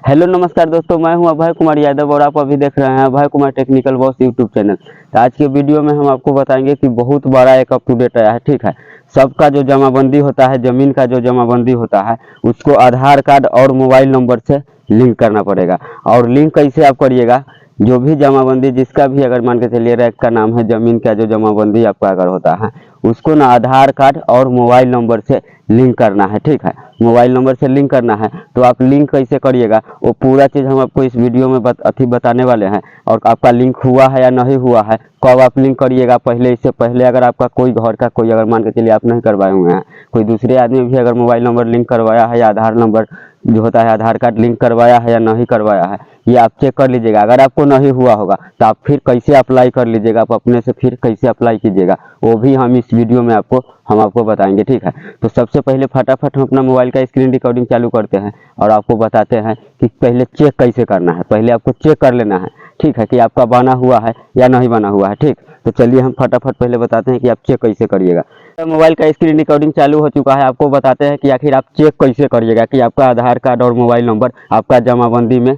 Hello नमस्कार दोस्तों, मैं हूं अभय कुमार यादव और आप अभी देख रहे हैं Abhay Kumar technical boss YouTube channel. तो आज के वीडियो में हम आपको बताएंगे कि बहुत बड़ा एक अप टू डेट आया है। ठीक है, सबका जो जमाबंदी होता है, जमीन का जो जमाबंदी होता है, उसको आधार कार्ड और मोबाइल नंबर से लिंक करना पड़ेगा। और लिंक कैसे आप करिएगा, जो भी जमाबंदी जिसका भी अगर मान के चलिए रैक का नाम है, जमीन का जो जमाबंदी आपका अगर होता है उसको ना आधार कार्ड और मोबाइल नंबर से लिंक करना है। ठीक है, मोबाइल नंबर से लिंक करना है। तो आप लिंक कैसे करिएगा वो पूरा चीज़ हम आपको इस वीडियो में बताने वाले हैं। और आपका लिंक हुआ है या नहीं हुआ है, कब आप लिंक करिएगा, पहले इससे पहले अगर आपका कोई घर का कोई अगर मान के चलिए आप नहीं करवाए हुए हैं, कोई दूसरे आदमी भी अगर मोबाइल नंबर लिंक करवाया है या आधार नंबर जो होता है आधार कार्ड लिंक करवाया है या नहीं करवाया है, ये आप चेक कर लीजिएगा। अगर आपको नहीं हुआ होगा तो आप फिर कैसे अप्लाई कर लीजिएगा, आप अपने से फिर कैसे अप्लाई कीजिएगा वो भी हम इस वीडियो में आपको बताएंगे। ठीक है, तो सबसे पहले फटाफट हम अपना मोबाइल का स्क्रीन रिकॉर्डिंग चालू करते हैं और आपको बताते हैं कि पहले चेक कैसे करना है। पहले आपको चेक कर लेना है, ठीक है, कि आपका बना हुआ है या नहीं बना हुआ है। ठीक, तो चलिए हम फटाफट पहले बताते हैं कि आप चेक कैसे करिएगा। मोबाइल का स्क्रीन रिकॉर्डिंग चालू हो चुका है, आपको बताते हैं कि आखिर आप चेक कैसे करिएगा कि आपका आधार कार्ड और मोबाइल नंबर आपका जमाबंदी में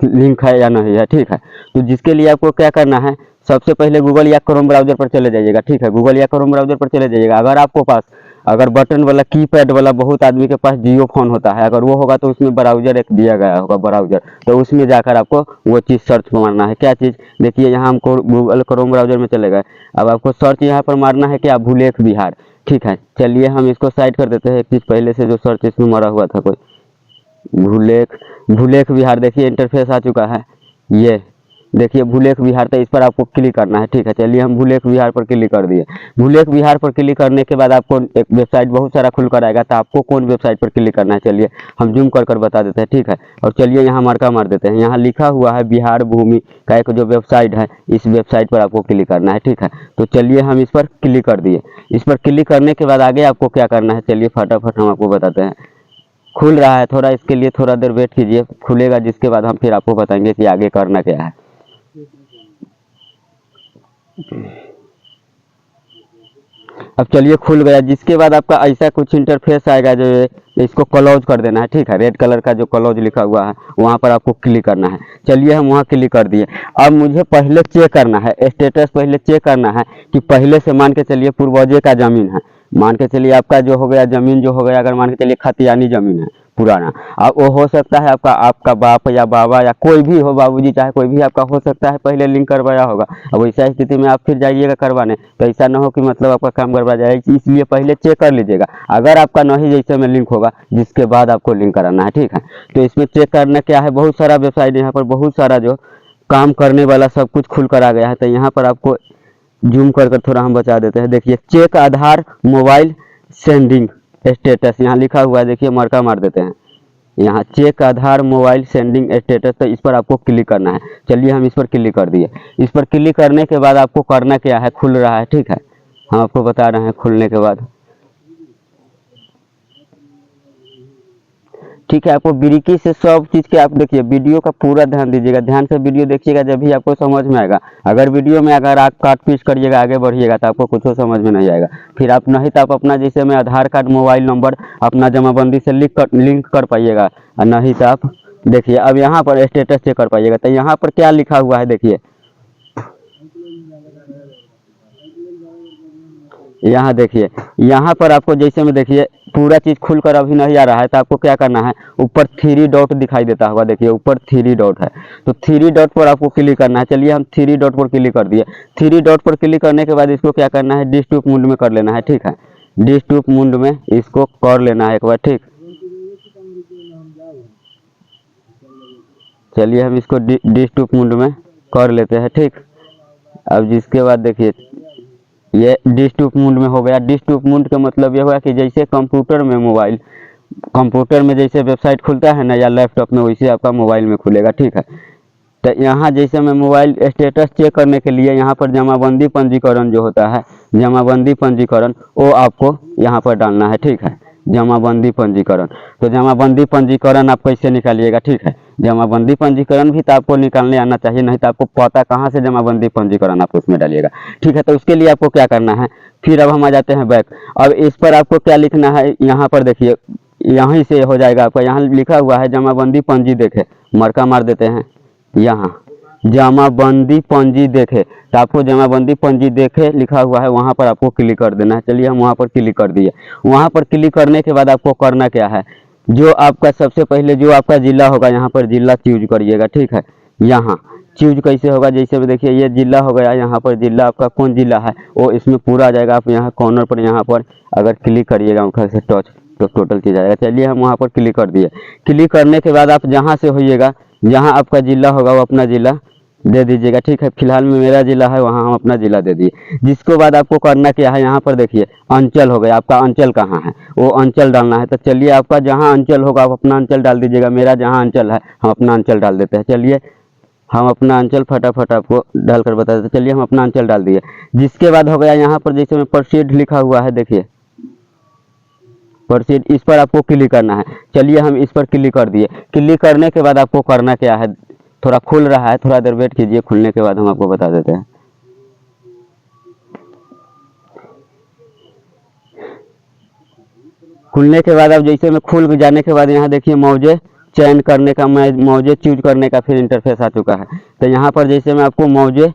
लिंक है या नहीं है। ठीक है, तो जिसके लिए आपको क्या करना है, सबसे पहले गूगल या क्रोम ब्राउजर पर चले जाइएगा। ठीक है, गूगल या क्रोम ब्राउजर पर चले जाइएगा। अगर आपको पास अगर बटन वाला कीपैड वाला, बहुत आदमी के पास जियो फोन होता है, अगर वो होगा तो उसमें ब्राउजर एक दिया गया होगा ब्राउजर, तो उसमें जाकर आपको वो चीज़ सर्च मारना है। क्या चीज़, देखिए यहाँ हमको गूगल क्रोम ब्राउजर में चले गए। अब आपको सर्च यहाँ पर मारना है क्या, भूलेख बिहार। ठीक है, चलिए हम इसको साइड कर देते हैं। एक चीज़ पहले से जो सर्च इसमें मारा हुआ था, कोई भूलेख बिहार, देखिए इंटरफेस आ चुका है। ये देखिए भूलेख बिहार, तो इस पर आपको क्लिक करना है। ठीक है, चलिए हम भूलेख बिहार पर क्लिक कर दिए। भूलेख बिहार पर क्लिक करने के बाद आपको एक वेबसाइट बहुत सारा खुल कर आएगा, तो आपको कौन वेबसाइट पर क्लिक करना है चलिए हम जूम कर बता देते हैं। ठीक है, और चलिए यहाँ मार्का मार देते हैं। यहाँ लिखा हुआ है बिहार भूमि का एक जो वेबसाइट है, इस वेबसाइट पर आपको क्लिक करना है। ठीक है, तो चलिए हम इस पर क्लिक कर दिए। इस पर क्लिक करने के बाद आगे आपको क्या करना है, चलिए फटाफट हम आपको बताते हैं। खुल रहा है, थोड़ा इसके लिए थोड़ा देर वेट कीजिए, खुलेगा, जिसके बाद हम फिर आपको बताएंगे कि आगे करना क्या है। अब चलिए खुल गया, जिसके बाद आपका ऐसा कुछ इंटरफेस आएगा, जो इसको क्लोज कर देना है। ठीक है, रेड कलर का जो क्लोज लिखा हुआ है वहाँ पर आपको क्लिक करना है। चलिए हम वहाँ क्लिक कर दिए। अब मुझे पहले चेक करना है स्टेटस, पहले चेक करना है कि पहले से मान के चलिए पूर्वजे का ज़मीन है, मान के चलिए आपका जो हो गया ज़मीन जो हो गया, अगर मान के चलिए खतियानी ज़मीन है पुराना, अब वो हो सकता है आपका बाप या बाबा या कोई भी हो, बाबूजी चाहे कोई भी आपका हो सकता है पहले लिंक करवाया होगा। अब ऐसा स्थिति में आप फिर जाइएगा करवाने, तो ऐसा ना हो कि मतलब आपका काम करवा जाए, इसलिए पहले चेक कर लीजिएगा। अगर आपका नहीं जैसे में लिंक होगा, जिसके बाद आपको लिंक कराना है। ठीक है, तो इसमें चेक करना क्या है, बहुत सारा वेबसाइट यहाँ पर बहुत सारा जो काम करने वाला सब कुछ खुल कर आ गया है। तो यहाँ पर आपको जूम कर थोड़ा हम बता देते हैं। देखिए चेक आधार मोबाइल सेंडिंग स्टेटस यहाँ लिखा हुआ है, देखिए मार्का मार देते हैं यहाँ, चेक आधार मोबाइल सेंडिंग स्टेटस। तो इस पर आपको क्लिक करना है। चलिए हम इस पर क्लिक कर दिए। इस पर क्लिक करने के बाद आपको करना क्या है, खुल रहा है। ठीक है, हम आपको बता रहे हैं खुलने के बाद। ठीक है, आपको बारीकी से सब चीज़ के आप देखिए, वीडियो का पूरा ध्यान दीजिएगा, ध्यान से वीडियो देखिएगा, जब भी आपको समझ में आएगा। अगर वीडियो में अगर आप काट पीट करिएगा, आगे बढ़िएगा, तो आपको कुछ समझ में नहीं आएगा। फिर आप नहीं तो आप अपना जैसे में आधार कार्ड मोबाइल नंबर अपना जमाबंदी से लिंक कर पाइएगा, और नहीं तो आप देखिए अब यहाँ पर स्टेटस चेक कर पाइएगा। तो यहाँ पर क्या लिखा हुआ है, देखिए यहाँ देखिए, यहाँ पर आपको जैसे में देखिए पूरा चीज़ खुलकर अभी नहीं आ रहा है, तो आपको क्या करना है, ऊपर 3 डॉट दिखाई देता होगा, देखिए ऊपर 3 डॉट है, तो 3 डॉट पर आपको क्लिक करना है। चलिए हम 3 डॉट पर क्लिक कर दिए। 3 डॉट पर क्लिक करने के बाद इसको क्या करना है, डिस्ट्रिक्ट मोड में कर लेना है। ठीक है, डिस्ट्रिक्ट मोड में इसको कर लेना है एक बार। ठीक, चलिए हम इसको डिस्ट्रिक्ट मोड में कर लेते हैं। ठीक, अब जिसके बाद देखिए ये डिस्ट्रिक्ट मोड में हो गया। डिस्ट्रिक्ट मोड का मतलब ये हुआ कि जैसे कंप्यूटर में जैसे वेबसाइट खुलता है ना या लैपटॉप में, वैसे आपका मोबाइल में खुलेगा। ठीक है, तो यहाँ जैसे मैं मोबाइल स्टेटस चेक करने के लिए यहाँ पर जमाबंदी पंजीकरण जो होता है, जमाबंदी पंजीकरण वो आपको यहाँ पर डालना है। ठीक है, जमाबंदी पंजीकरण, तो जमाबंदी पंजीकरण आप कैसे निकालिएगा। ठीक है, जमाबंदी पंजीकरण भी तो आपको निकालने आना चाहिए, नहीं तो आपको पता कहाँ से जमाबंदी पंजीकरण आप उसमें डालिएगा। ठीक है, तो उसके लिए आपको क्या करना है, फिर अब हम आ जाते हैं बैक। अब इस पर आपको क्या लिखना है, यहाँ पर देखिए यहीं से हो जाएगा आपका, यहाँ लिखा हुआ है जमाबंदी पंजी देखे, मरका मार देते हैं। यहाँ जमाबंदी पंजी देखे, तो आपको जमाबंदी पंजी देखे लिखा हुआ है, वहाँ पर आपको क्लिक कर देना है। चलिए हम वहाँ पर क्लिक कर दिए। वहाँ पर क्लिक करने के बाद आपको करना क्या है, जो आपका सबसे पहले जो आपका जिला होगा यहाँ पर जिला चूज करिएगा, ठीक है। यहाँ चूज कैसे होगा, जैसे देखिए ये जिला हो गया, यहाँ पर जिला आपका कौन जिला है वो इसमें पूरा आ जाएगा। आप यहाँ कॉर्नर पर यहाँ पर अगर क्लिक करिएगा अंगूठा से टच तो टोटल चीज आएगा। चलिए हम वहाँ पर क्लिक कर दिए। क्लिक करने के बाद आप जहाँ से होइएगा, जहाँ आपका जिला होगा वो अपना जिला दे दीजिएगा, ठीक है। फिलहाल में मेरा जिला है, वहाँ हम अपना जिला दे दिए। जिसके बाद आपको करना क्या है, यहाँ पर देखिए अंचल हो गया, आपका अंचल कहाँ है वो अंचल डालना है। तो चलिए आपका जहाँ अंचल होगा आप अपना अंचल डाल दीजिएगा। मेरा जहाँ अंचल है हम अपना अंचल डाल देते हैं। चलिए हम अपना अंचल फटाफट आपको डालकर बता देते। चलिए हम अपना अंचल डाल दिए। जिसके बाद हो गया यहाँ पर जैसे में प्रोसीड लिखा हुआ है, देखिए प्रोसीड, इस पर आपको क्लिक करना है। चलिए हम इस पर क्लिक कर दिए। क्लिक करने के बाद आपको करना क्या है, थोड़ा खुल रहा है, थोड़ा देर वेट कीजिए, खुलने के बाद हम आपको बता देते हैं। खुलने के बाद अब जैसे में खुल जाने के बाद यहाँ देखिए मौजे चयन करने का, मैं मौजे चूज करने का फिर इंटरफेस आ चुका है। तो यहाँ पर जैसे में आपको मौजे,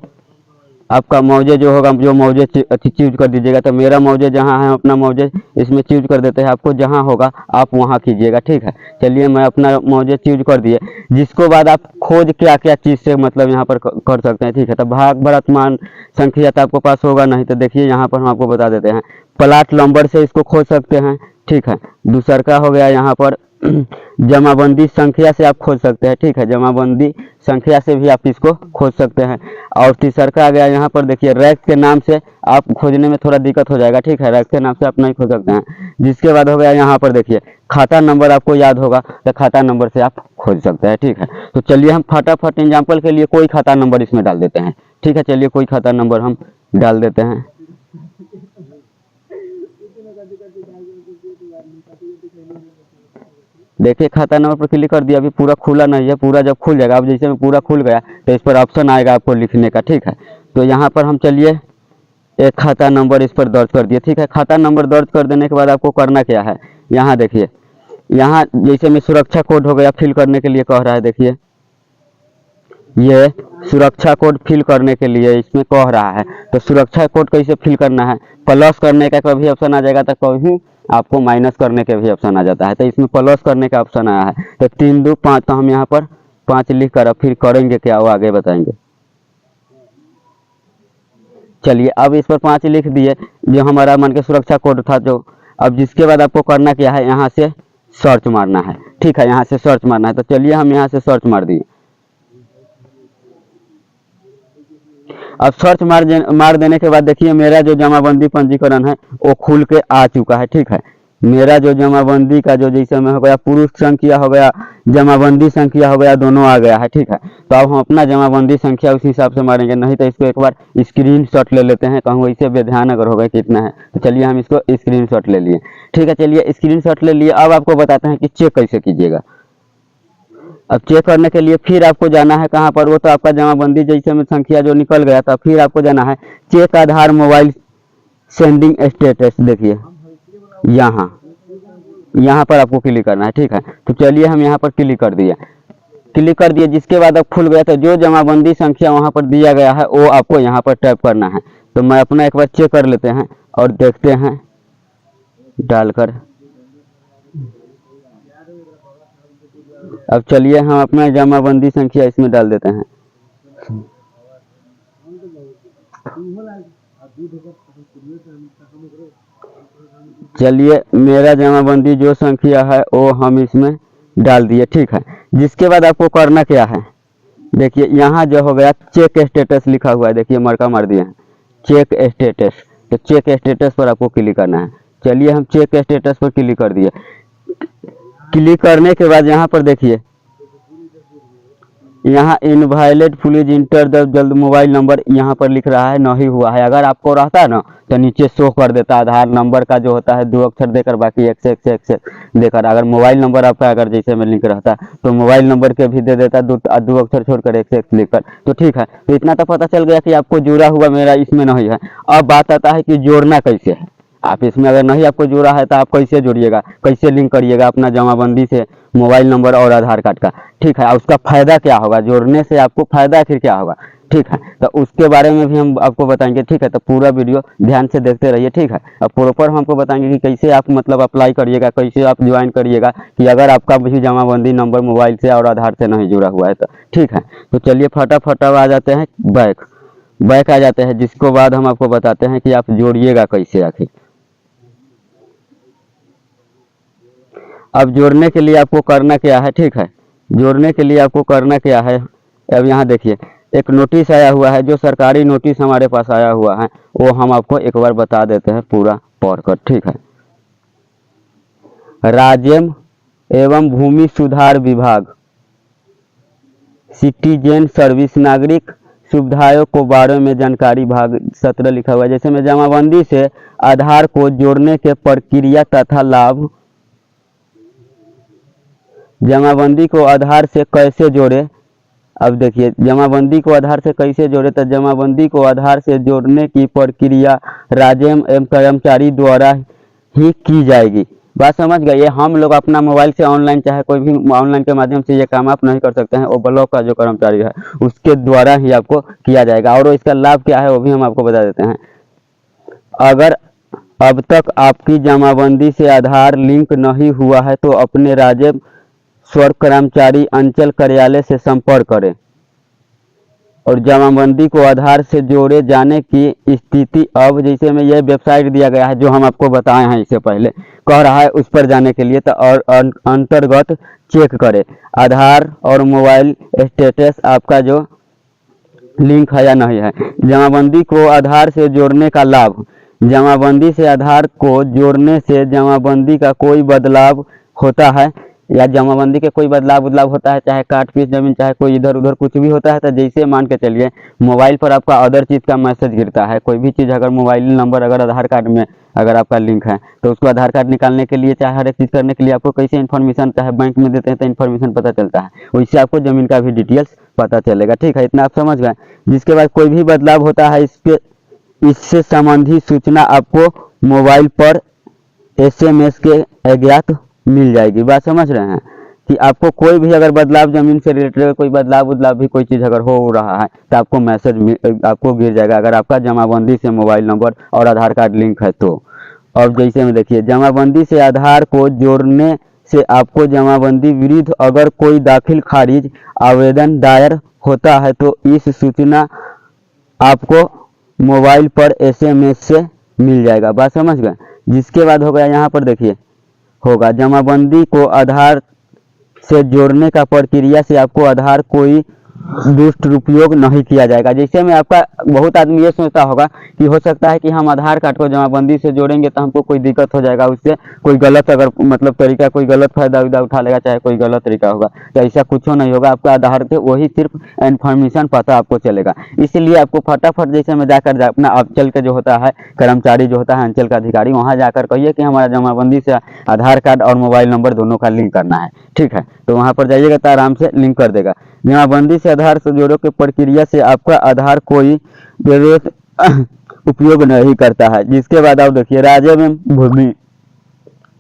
आपका मौजे जो होगा, जो मौजे चूज कर दीजिएगा। तो मेरा मौजे जहाँ है अपना मौजे इसमें चूज कर देते हैं। आपको जहाँ होगा आप वहाँ कीजिएगा, ठीक है। चलिए मैं अपना मौजे चूज कर दिए। जिसको बाद आप खोज क्या क्या चीज़ से मतलब यहाँ पर कर सकते हैं, ठीक है। तो भाग वर्तमान संख्या तो आपको पास होगा नहीं, तो देखिए यहाँ पर हम आपको बता देते हैं। प्लाट नंबर से इसको खोज सकते हैं, ठीक है। दूसर का हो गया यहाँ पर जमाबंदी संख्या से आप खोज सकते हैं, ठीक है। जमाबंदी संख्या से भी आप इसको खोज सकते हैं। और तीसरा का आ गया यहाँ पर देखिए रैक के नाम से आप खोजने में थोड़ा दिक्कत हो जाएगा, ठीक है। रैक के नाम से आप नहीं खोज सकते हैं। जिसके बाद हो गया यहाँ पर देखिए खाता नंबर, आपको याद होगा तो खाता नंबर से आप खोज सकते हैं, ठीक है। तो चलिए हम फटाफट एग्जाम्पल के लिए कोई खाता नंबर इसमें डाल देते हैं, ठीक है। चलिए कोई खाता नंबर हम डाल देते हैं। देखिए खाता नंबर पर क्लिक कर दिया, अभी पूरा खुला नहीं है। पूरा जब खुल जाएगा, अब जैसे में पूरा खुल गया तो इस पर ऑप्शन आएगा आपको लिखने का, ठीक है। तो यहाँ पर हम चलिए एक खाता नंबर इस पर दर्ज कर दिए, ठीक है। खाता नंबर दर्ज कर देने के बाद आपको करना क्या है, यहाँ देखिए, यहाँ जैसे में सुरक्षा कोड हो गया फिल करने के लिए कह रहा है। देखिए ये सुरक्षा कोड फिल करने के लिए इसमें कह रहा है। तो सुरक्षा कोड कैसे फिल करना है, प्लस करने का कभी ऑप्शन आ जाएगा, तो कभी आपको माइनस करने का भी ऑप्शन आ जाता है। तो इसमें प्लस करने का ऑप्शन आया है। तो 3 2 5, तो हम यहाँ पर 5 लिख कर अब फिर करेंगे क्या वो आगे बताएंगे। चलिए अब इस पर 5 लिख दिए, जो हमारा मन के सुरक्षा कोड था जो। अब जिसके बाद आपको करना क्या है, यहाँ से सर्च मारना है, ठीक है। यहाँ से सर्च मारना है। तो चलिए हम यहाँ से सर्च मार दिए। अब सर्च मार देने के बाद देखिए मेरा जो जमाबंदी पंजीकरण है वो खुल के आ चुका है, ठीक है। मेरा जो जमाबंदी का जो जैसे में हो गया पुरुष संख्या हो गया, जमाबंदी संख्या हो गया, दोनों आ गया है, ठीक है। तो अब हम अपना जमाबंदी संख्या उसी हिसाब से मारेंगे, नहीं तो इसको एक बार स्क्रीनशॉट ले लेते हैं, कहूँ वैसे बेध्यान अगर होगा कितना है। तो चलिए हम इसको स्क्रीनशॉट ले लिए, ठीक है। चलिए स्क्रीनशॉट ले लिए। अब आपको बताते हैं कि चेक कैसे कीजिएगा। अब चेक करने के लिए फिर आपको जाना है कहाँ पर, वो तो आपका जमाबंदी जैसे में संख्या जो निकल गया था, फिर आपको जाना है चेक आधार मोबाइल सेंडिंग स्टेटस। देखिए यहाँ पर आपको क्लिक करना है, ठीक है। तो चलिए हम यहाँ पर क्लिक कर दिए। क्लिक कर दिए जिसके बाद अब खुल गया। तो जो जमाबंदी संख्या वहाँ पर दिया गया है वो आपको यहाँ पर टाइप करना है। तो मैं अपना एक बार चेक कर लेते हैं और देखते हैं डालकर। अब चलिए हम अपना जमाबंदी संख्या इसमें डाल देते हैं। चलिए मेरा जमाबंदी जो संख्या है वो हम इसमें डाल दिए, ठीक है। जिसके बाद आपको करना क्या है, देखिए यहाँ जो हो गया चेक स्टेटस लिखा हुआ है, देखिए मरका मार दिए हैं चेक स्टेटस। तो चेक स्टेटस पर आपको क्लिक करना है। चलिए हम चेक स्टेटस पर क्लिक कर दिए। क्लिक करने के बाद यहाँ पर देखिए यहाँ इनवैलिड प्लीज इंटर द जल्द मोबाइल नंबर यहाँ पर लिख रहा है नहीं हुआ है। अगर आपको रहता ना तो नीचे शो कर देता आधार नंबर का जो होता है 2 अक्षर देकर, बाकी एक देकर। अगर मोबाइल नंबर आपका अगर जैसे में लिंक रहता तो मोबाइल नंबर के भी दे देता 2 अक्षर छोड़कर एक लिखकर। तो ठीक है, तो इतना तो पता चल गया कि आपको जुड़ा हुआ मेरा इसमें नहीं है। अब बात आता है कि जोड़ना कैसे है। आप इसमें अगर नहीं आपको जोड़ा है तो आप कैसे जोड़िएगा, कैसे लिंक करिएगा अपना जमाबंदी से मोबाइल नंबर और आधार कार्ड का, ठीक है। उसका फायदा क्या होगा, जोड़ने से आपको फायदा फिर क्या होगा, ठीक है। तो उसके बारे में भी हम आपको बताएंगे, ठीक है। तो पूरा वीडियो ध्यान से देखते रहिए, ठीक है। अब प्रॉपर हम आपको बताएंगे कि कैसे आप मतलब अप्लाई करिएगा, कैसे आप ज्वाइन करिएगा, कि अगर आपका भी जमाबंदी नंबर मोबाइल से और आधार से नहीं जुड़ा हुआ है तो, ठीक है। तो चलिए फटाफट अब आ जाते हैं बैक आ जाते हैं, जिसको बाद हम आपको बताते हैं कि आप जोड़िएगा कैसे आखिर। अब जोड़ने के लिए आपको करना क्या है, ठीक है। जोड़ने के लिए आपको करना क्या है, अब यहाँ देखिए एक नोटिस आया हुआ है, जो सरकारी नोटिस हमारे पास आया हुआ है वो हम आपको एक बार बता देते हैं पूरा पढ़कर, ठीक है। राज्य एवं भूमि सुधार विभाग, सिटीजन सर्विस, नागरिक सुविधाओं को बारे में जानकारी, भाग 17 लिखा हुआ है। जैसे में जमाबंदी से आधार को जोड़ने के प्रक्रिया तथा लाभ, जमाबंदी को आधार से कैसे जोड़े। अब देखिए जमाबंदी को आधार से कैसे जोड़े, तो जमाबंदी को आधार से जोड़ने की प्रक्रिया राज्य एवं कर्मचारी द्वारा ही की जाएगी। बात समझ गए, ये हम लोग अपना मोबाइल से ऑनलाइन, चाहे कोई भी ऑनलाइन के माध्यम से ये काम आप नहीं कर सकते हैं, वो ब्लॉक का जो कर्मचारी है उसके द्वारा ही आपको किया जाएगा। और इसका लाभ क्या है वो भी हम आपको बता देते हैं। अगर अब तक आपकी जमाबंदी से आधार लिंक नहीं हुआ है तो अपने राज्य स्वर कर्मचारी अंचल कार्यालय से संपर्क करें और जमाबंदी को आधार से जोड़े जाने की स्थिति, अब जैसे में यह वेबसाइट दिया गया है जो हम आपको बताए हैं इससे पहले, कह रहा है उस पर जाने के लिए, तो और अंतर्गत चेक करें आधार और मोबाइल स्टेटस आपका जो लिंक है या नहीं है। जमाबंदी को आधार से जोड़ने का लाभ, जमाबंदी से आधार को जोड़ने से जमाबंदी का कोई बदलाव होता है या जमाबंदी के कोई बदलाव होता है, चाहे काट पीस जमीन, चाहे कोई इधर उधर कुछ भी होता है, तो जैसे मान के चलिए मोबाइल पर आपका अदर चीज़ का मैसेज गिरता है, कोई भी चीज़ अगर मोबाइल नंबर अगर आधार कार्ड में अगर आपका लिंक है तो उसको आधार कार्ड निकालने के लिए, चाहे हर एक चीज़ करने के लिए आपको कैसे इन्फॉर्मेशन, चाहे बैंक में देते हैं तो इन्फॉर्मेशन पता चलता है, वैसे आपको ज़मीन का भी डिटेल्स पता चलेगा, ठीक है। इतना आप समझ गए। जिसके बाद कोई भी बदलाव होता है इससे संबंधित सूचना आपको मोबाइल पर SMS के अज्ञात मिल जाएगी। बात समझ रहे हैं कि आपको कोई भी अगर बदलाव जमीन से रिलेटेड कोई बदलाव भी कोई चीज़ अगर हो रहा है तो आपको मैसेज आपको गिर जाएगा, अगर आपका जमाबंदी से मोबाइल नंबर और आधार कार्ड लिंक है तो। अब जैसे में देखिए जमाबंदी से आधार को जोड़ने से आपको जमाबंदी विरुद्ध अगर कोई दाखिल खारिज आवेदन दायर होता है तो इस सूचना आपको मोबाइल पर SMS से मिल जाएगा। बात समझ गए। जिसके बाद हो गया यहाँ पर देखिए होगा जमाबंदी को आधार से जोड़ने का प्रक्रिया से आपको आधार कोई दुरुपयोग नहीं किया जाएगा। जैसे में आपका बहुत आदमी ये सोचता होगा कि हो सकता है कि हम आधार कार्ड को जमाबंदी से जोड़ेंगे तो हमको कोई दिक्कत हो जाएगा, उससे कोई गलत अगर मतलब तरीका, कोई गलत फायदा उठा लेगा, चाहे कोई गलत तरीका होगा, तो ऐसा कुछ नहीं होगा। आपका आधार से वही सिर्फ इन्फॉर्मेशन पता आपको चलेगा। इसलिए आपको फटाफट जैसे में जाकर अपना अंचल के जो होता है कर्मचारी जो होता है अंचल का अधिकारी, वहाँ जाकर कहिए कि हमारा जमाबंदी से आधार कार्ड और मोबाइल नंबर दोनों का लिंक करना है, ठीक है। तो वहाँ पर जाइएगा तो आराम से लिंक कर देगा। जमाबंदी से आधार से जोड़ो के प्रक्रिया से आपका आधार कोई उपयोग नहीं करता है। जिसके बाद आप देखिए राज्य में भूमि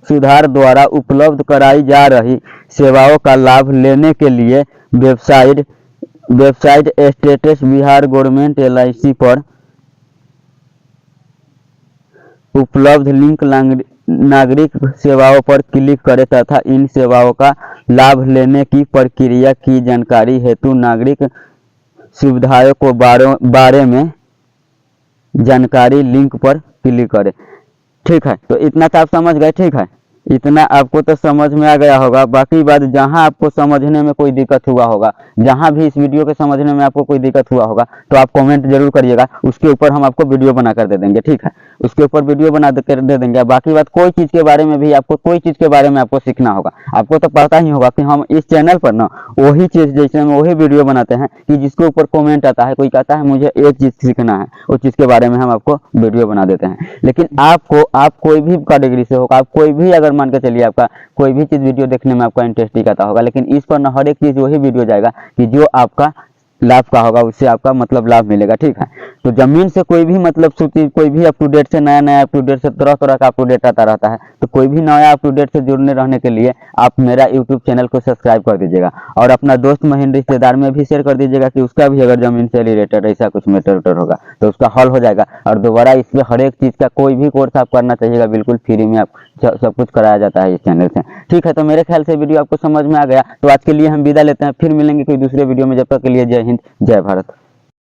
सुधार द्वारा उपलब्ध कराई जा रही सेवाओं का लाभ लेने के लिए website status Bihar government LIC पर उपलब्ध लिंक नागरिक सेवाओं पर क्लिक करें तथा इन सेवाओं का लाभ लेने की प्रक्रिया की जानकारी हेतु नागरिक सुविधाओं को बारे में जानकारी लिंक पर क्लिक करें, ठीक है। तो इतना तो आप समझ गए, ठीक है। इतना आपको तो समझ में आ गया होगा। बाकी बात जहां आपको समझने में कोई दिक्कत हुआ होगा, जहां भी इस वीडियो के समझने में आपको कोई दिक्कत हुआ होगा तो आप कमेंट जरूर करिएगा, उसके ऊपर हम आपको वीडियो बना कर दे देंगे, ठीक है। उसके ऊपर वीडियो बना कर दे देंगे। बाकी बात कोई चीज़ के बारे में भी आपको कोई चीज़ के बारे में आपको सीखना होगा, आपको तो पता ही होगा कि हम इस चैनल पर ना वही चीज़ जैसे हम वही वीडियो बनाते हैं कि जिसके ऊपर कमेंट आता है, कोई कहता है मुझे एक चीज़ सीखना है, उस चीज़ के बारे में हम आपको वीडियो बना देते हैं। लेकिन आप कोई भी कैटेगरी से होगा, आप कोई भी अगर मान के चलिए आपका कोई भी चीज़ वीडियो देखने में आपका इंटरेस्ट दिखाता होगा, लेकिन इस पर ना हर एक चीज़ वही वीडियो जाएगा कि जो आपका लाभ का होगा, उससे आपका मतलब लाभ मिलेगा, ठीक है। तो जमीन से कोई भी मतलब सूची, कोई भी अप टू डेट से नया अप टू डेट से तरह तरह का अप टू डेट आता रहता है। तो कोई भी नया अप टू डेट से जुड़ने रहने के लिए आप मेरा यूट्यूब चैनल को सब्सक्राइब कर दीजिएगा और अपना दोस्त महीन रिश्तेदार में भी शेयर कर दीजिएगा कि उसका भी अगर जमीन से रिलेटेड ऐसा कुछ मैटर उटर होगा तो उसका हल हो जाएगा। और दोबारा इसमें हर एक चीज़ का कोई भी कोर्स आप करना चाहिएगा, बिल्कुल फ्री में आप सब कुछ कराया जाता है इस चैनल से, ठीक है। तो मेरे ख्याल से वीडियो आपको समझ में आ गया। तो आज के लिए हम विदा लेते हैं, फिर मिलेंगे कोई दूसरे वीडियो में। जब तक के लिए जय हिंद, जय भारत।